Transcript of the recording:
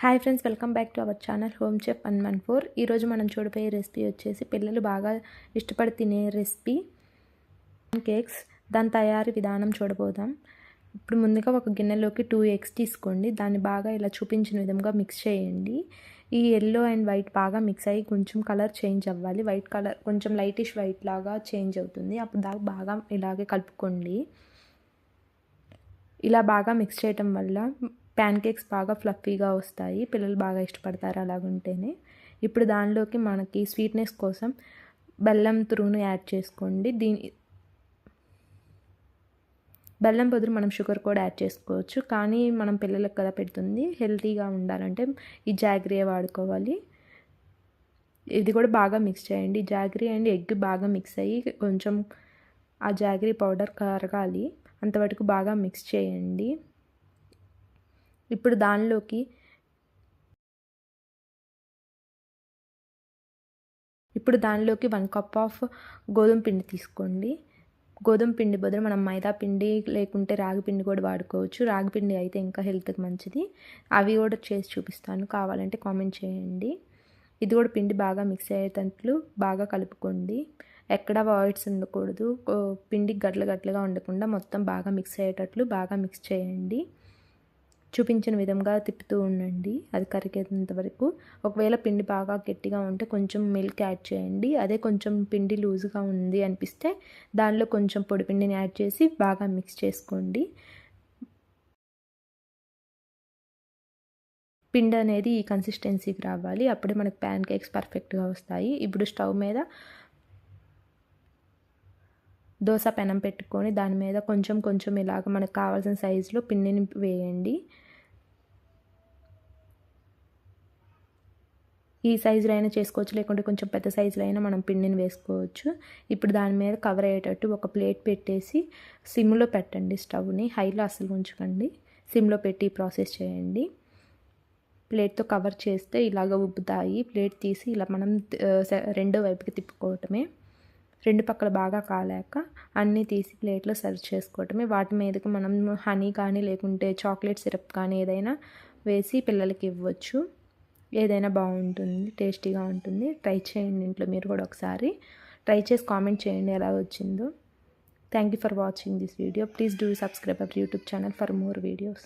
Hi friends, welcome back to our channel home chef 114. ఈరోజు మనం చూడబోయే రెసిపీ వచ్చేసి పిల్లలు బాగా ఇష్టపడి తినే రెసిపీ కేక్స్. దాని తయారీ విధానం చూడబోదాం. ఇప్పుడు ముందుగా ఒక గిన్నెలోకి 2 ఎగ్స్ తీసుకోండి. దాన్ని బాగా ఇలా చూపించిన విధంగా మిక్స్ చేయండి. ఈ ఎల్లో అండ్ వైట్ బాగా మిక్స్ అయ్యి కొంచెం కలర్ చేంజ్ అవ్వాలి. వైట్ కలర్ కొంచెం లైటిష్ వైట్ లాగా చేంజ్ అవుతుంది. అప్పుడు దాకా బాగా ఇలాగే కలుపుకోండి. ఇలా బాగా మిక్స్ చేయటం వల్ల ప్యాన్ కేక్స్ బాగా ఫ్లఫీగా వస్తాయి. పిల్లలు బాగా ఇష్టపడతారు అలాగుంటేనే. ఇప్పుడు దానిలోకి మనకి స్వీట్నెస్ కోసం బెల్లం తురుమును యాడ్ చేసుకోండి. బెల్లం బదులు మనం షుగర్ కూడా యాడ్ చేసుకోవచ్చు, కానీ మనం పిల్లలకు కదా పెడుతుంది, హెల్తీగా ఉండాలంటే ఈ జాగ్రీయే వాడుకోవాలి. ఇది కూడా బాగా మిక్స్ చేయండి. జాగ్రీ అండ్ ఎగ్ బాగా మిక్స్ అయ్యి కొంచెం ఆ జాగ్రీ పౌడర్ కరగాలి, అంతవరకు బాగా మిక్స్ చేయండి. ఇప్పుడు దానిలోకి 1 కప్ ఆఫ్ గోధుమ పిండి తీసుకోండి. గోధుమ పిండి బదులు మనం మైదా పిండి లేకుంటే రాగి పిండి కూడా వాడుకోవచ్చు. రాగి పిండి అయితే ఇంకా హెల్త్కి మంచిది. అవి కూడా చేసి చూపిస్తాను, కావాలంటే కామెంట్ చేయండి. ఇది కూడా పిండి బాగా మిక్స్ అయ్యేటట్లు బాగా కలుపుకోండి. ఎక్కడ వాయిడ్స్ ఉండకూడదు. పిండి గట్లుగా ఉండకుండా మొత్తం బాగా మిక్స్ అయ్యేటట్లు బాగా మిక్స్ చేయండి. చూపించిన విధంగా తిప్పుతూ ఉండండి అది కరిగేంత వరకు. ఒకవేళ పిండి బాగా గట్టిగా ఉంటే కొంచెం మిల్క్ యాడ్ చేయండి. అదే కొంచెం పిండి లూజ్గా ఉంది అనిపిస్తే దానిలో కొంచెం పొడి పిండిని యాడ్ చేసి బాగా మిక్స్ చేసుకోండి. పిండి అనేది ఈ కన్సిస్టెన్సీకి రావాలి, అప్పుడే మనకి ప్యాన్ కేక్స్ పర్ఫెక్ట్గా వస్తాయి. ఇప్పుడు స్టవ్ మీద దోశ పెనం పెట్టుకొని దాని మీద కొంచెం ఇలాగ మనకు కావాల్సిన సైజులో పిండిని వేయండి. ఈ సైజులో అయినా చేసుకోవచ్చు, లేకుంటే కొంచెం పెద్ద సైజులో అయినా మనం పిండిని వేసుకోవచ్చు. ఇప్పుడు దాని మీద కవర్ అయ్యేటట్టు ఒక ప్లేట్ పెట్టేసి సిమ్లో పెట్టండి. స్టవ్ని హైలో అస్సలు ఉంచకండి, సిమ్లో పెట్టి ప్రాసెస్ చేయండి. ప్లేట్తో కవర్ చేస్తే ఇలాగ ఉబ్బుతాయి. ప్లేట్ తీసి ఇలా మనం రెండో వైపుకి తిప్పుకోవటమే. రెండు పక్కల బాగా కాలాక అన్నీ తీసి ప్లేట్లో సర్వ్ చేసుకోవటమే. వాటి మీదకి మనం హనీ కానీ లేకుంటే చాక్లెట్ సిరప్ కానీ ఏదైనా వేసి పిల్లలకి ఇవ్వచ్చు. ఏదైనా బాగుంటుంది, టేస్టీగా ఉంటుంది. ట్రై చేయండి ఇంట్లో మీరు కూడా ఒకసారి. ట్రై చేసి కామెంట్ చేయండి ఎలా వచ్చిందో. Thank you for watching this video. Please do subscribe our YouTube channel for more videos.